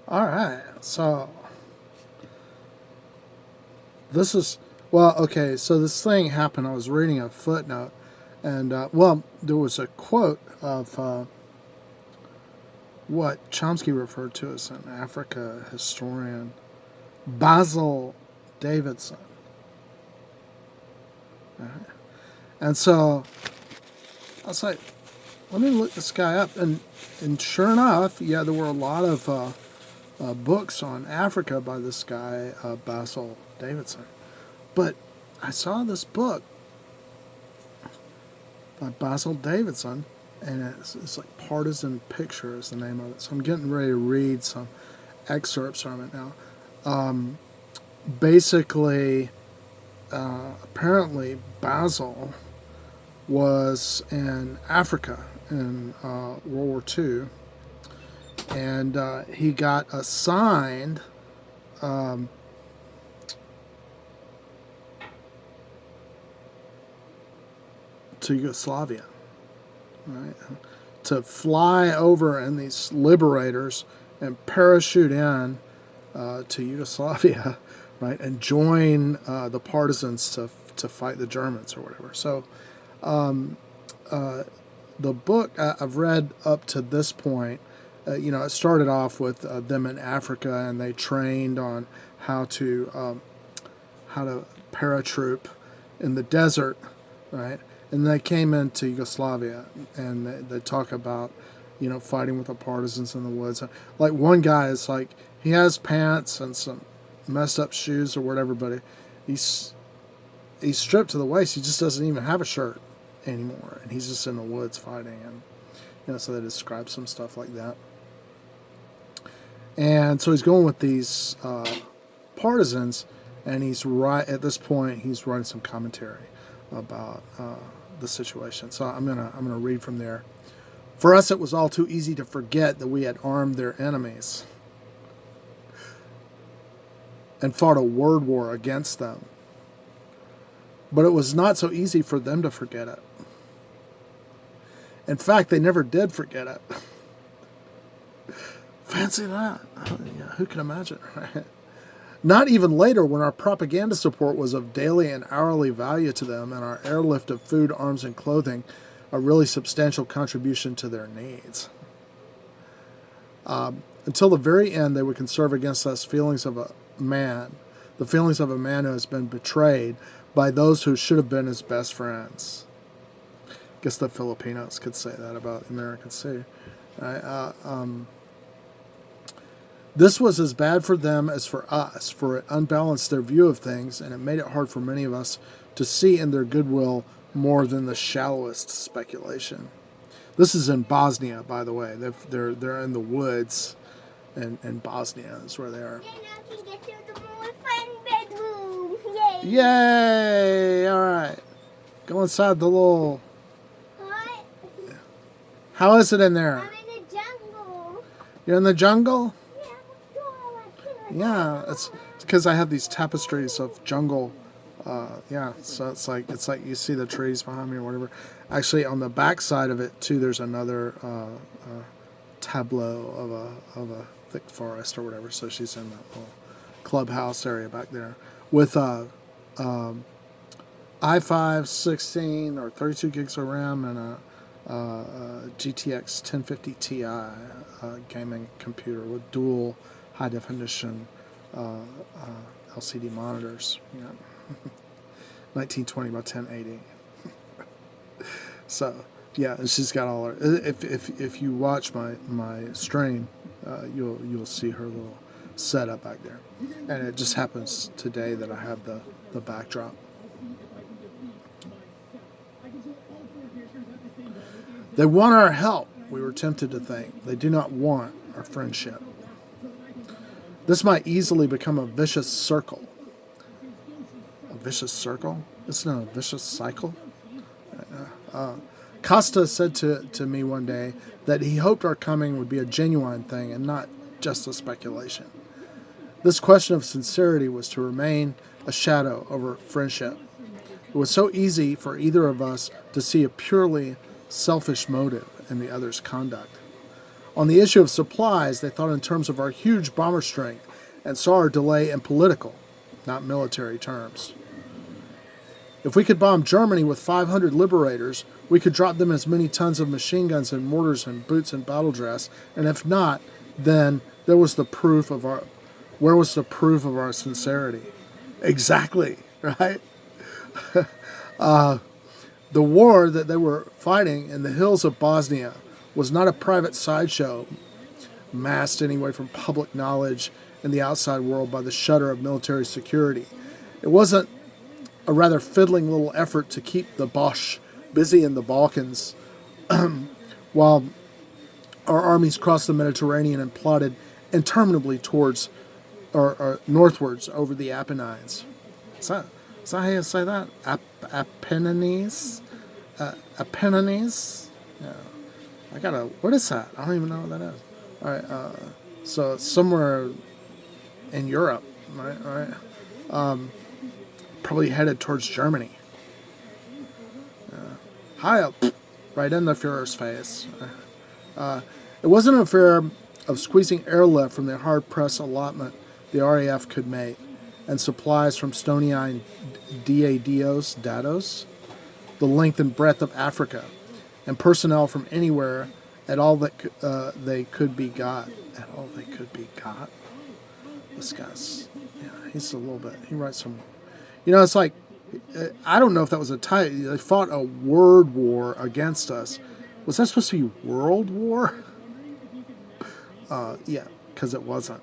All right. So this is, well, okay. So this thing happened. I was reading a footnote, and there was a quote of what Chomsky referred to as an Africa historian, Basil Davidson. And so I was like, let me look this guy up, and sure enough, yeah, there were a lot of books on Africa by this guy, Basil Davidson. But I saw this book by Basil Davidson, and it's like Partisan Picture is the name of it. So I'm getting ready to read some excerpts from it now. Basically, apparently, Basil was in Africa in World War II, and he got assigned to Yugoslavia, right? To fly over in these liberators and parachute in to Yugoslavia, right, and join the partisans to fight the Germans or whatever. So the book I've read up to this point, it started off with them in Africa, and they trained on how to paratroop in the desert, right? And they came into Yugoslavia, and they talk about, fighting with the partisans in the woods. Like one guy is like, he has pants and some messed up shoes or whatever, but he's stripped to the waist. He just doesn't even have a shirt anymore, and he's just in the woods fighting. And so they describe some stuff like that. And so he's going with these partisans, and he's right at this point. He's writing some commentary about the situation. So I'm gonna read from there. For us, it was all too easy to forget that we had armed their enemies and fought a word war against them. But it was not so easy for them to forget it. In fact, they never did forget it. Fancy that. Yeah, who can imagine, right? Not even later, when our propaganda support was of daily and hourly value to them, and our airlift of food, arms, and clothing a really substantial contribution to their needs. Until the very end, they would conserve against us feelings of a man, the feelings of a man who has been betrayed by those who should have been his best friends. I guess the Filipinos could say that about Americans too. Right? This was as bad for them as for us, for it unbalanced their view of things, and it made it hard for many of us to see in their goodwill more than the shallowest speculation. This is in Bosnia, by the way. They're in the woods, in Bosnia is where they are. Then I can get to the more fun bedroom. Yay! Yay! All right, go inside the little. What? How is it in there? I'm in the jungle. You're in the jungle? Yeah, Yeah, it's because I have these tapestries of jungle. So it's like you see the trees behind me or whatever. Actually, on the back side of it too, there's another tableau of a thick forest or whatever. So she's in that little clubhouse area back there with i5 16 or 32 gigs of RAM and a GTX 1050 Ti gaming computer with dual high definition LCD monitors. 1920 by 1080. So yeah, and she's got all her. If you watch my stream, you'll see her little setup back there, and it just happens today that I have the backdrop. They want our help, we were tempted to think. They do not want our friendship. This might easily become a vicious circle. A vicious circle? Isn't it a vicious cycle? Costa said to me one day that he hoped our coming would be a genuine thing and not just a speculation. This question of sincerity was to remain a shadow over friendship. It was so easy for either of us to see a purely selfish motive in the other's conduct. On the issue of supplies, they thought in terms of our huge bomber strength and saw our delay in political, not military terms. If we could bomb Germany with 500 liberators, we could drop them as many tons of machine guns and mortars and boots and battle dress, and if not, then where was the proof of our sincerity? Exactly, right? The war that they were fighting in the hills of Bosnia was not a private sideshow masked anyway from public knowledge in the outside world by the shutter of military security. It wasn't a rather fiddling little effort to keep the Boche busy in the Balkans while our armies crossed the Mediterranean and plodded interminably towards or northwards over the Apennines. Is that how you say that? Apennines? Apennines? Yeah. What is that? I don't even know what that is. All right. So it's somewhere in Europe, right? Probably headed towards Germany. High up, right in the Führer's face. It wasn't an affair of squeezing airlift from the hard-pressed allotment the RAF could make, and supplies from stony-eyed dados, the length and breadth of Africa, and personnel from anywhere at all that they could be got. At all they could be got? This guy's, he's a little bit, he writes some, it's like, I don't know if that was they fought a word war against us. Was that supposed to be World War? Yeah, because it wasn't.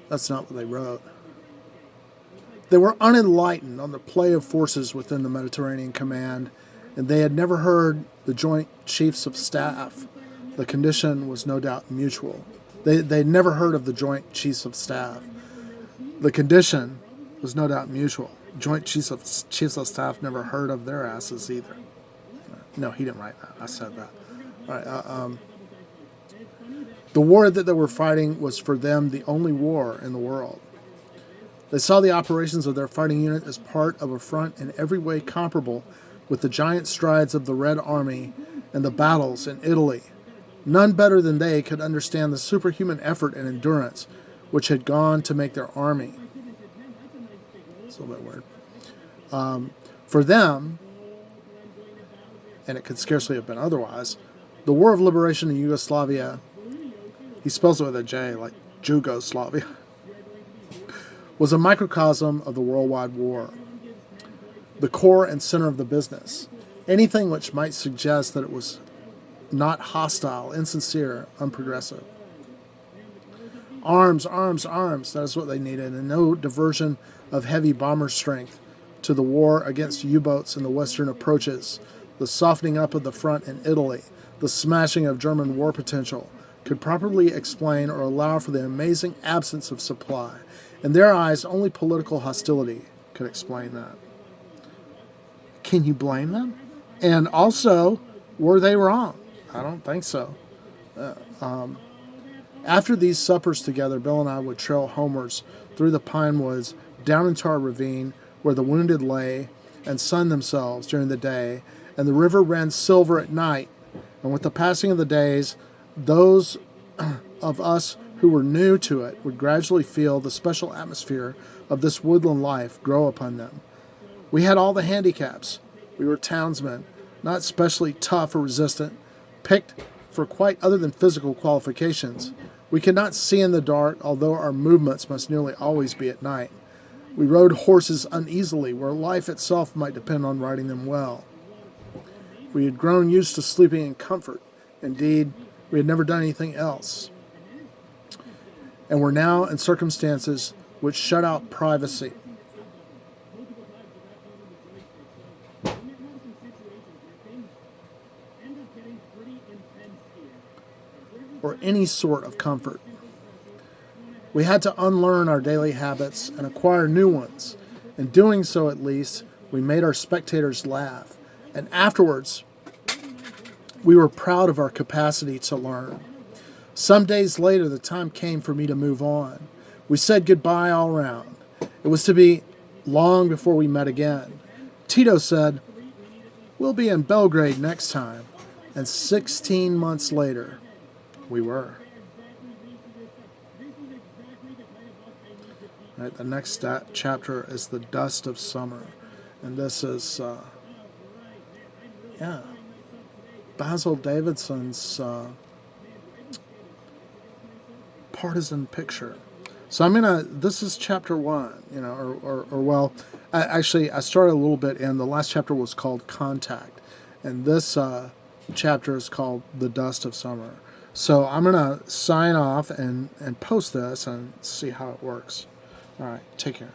That's not what they wrote. They were unenlightened on the play of forces within the Mediterranean Command, and they had never heard the Joint Chiefs of Staff. The condition was no doubt mutual. They'd never heard of the Joint Chiefs of Staff. The condition was no doubt mutual. Joint Chiefs of Staff never heard of their asses either. No, he didn't write that. I said that. All right. The war that they were fighting was for them the only war in the world. They saw the operations of their fighting unit as part of a front in every way comparable with the giant strides of the Red Army and the battles in Italy. None better than they could understand the superhuman effort and endurance which had gone to make their army. It's a little bit weird. For them, and it could scarcely have been otherwise, the War of Liberation in Yugoslavia, he spells it with a J, like Jugoslavia, was a microcosm of the worldwide war, the core and center of the business. Anything which might suggest that it was not hostile, insincere, unprogressive. Arms, arms, arms, that is what they needed, and no diversion of heavy bomber strength to the war against U-boats in the western approaches, the softening up of the front in Italy, the smashing of German war potential, could properly explain or allow for the amazing absence of supply. In their eyes, only political hostility could explain that. Can you blame them? And also, were they wrong? I don't think so. After these suppers together, Bill and I would trail homewards through the pine woods, down into our ravine where the wounded lay and sunned themselves during the day, and the river ran silver at night. And with the passing of the days, those of us who were new to it would gradually feel the special atmosphere of this woodland life grow upon them. We had all the handicaps. We were townsmen, not specially tough or resistant, picked for quite other than physical qualifications. We could not see in the dark, although our movements must nearly always be at night. We rode horses uneasily, where life itself might depend on riding them well. We had grown used to sleeping in comfort. Indeed, we had never done anything else, and were now in circumstances which shut out privacy. Or any sort of comfort. We had to unlearn our daily habits and acquire new ones. In doing so, at least, we made our spectators laugh, and afterwards, we were proud of our capacity to learn. Some days later, the time came for me to move on. We said goodbye all round. It was to be long before we met again. Tito said, "We'll be in Belgrade next time." And 16 months later, we were. Right, the next chapter is the dust of summer. And this is, Basil Davidson's Partisan picture. So this is chapter 1, actually, I started a little bit, and the last chapter was called Contact. And this chapter is called The Dust of Summer. So I'm going to sign off and post this and see how it works. All right, take care.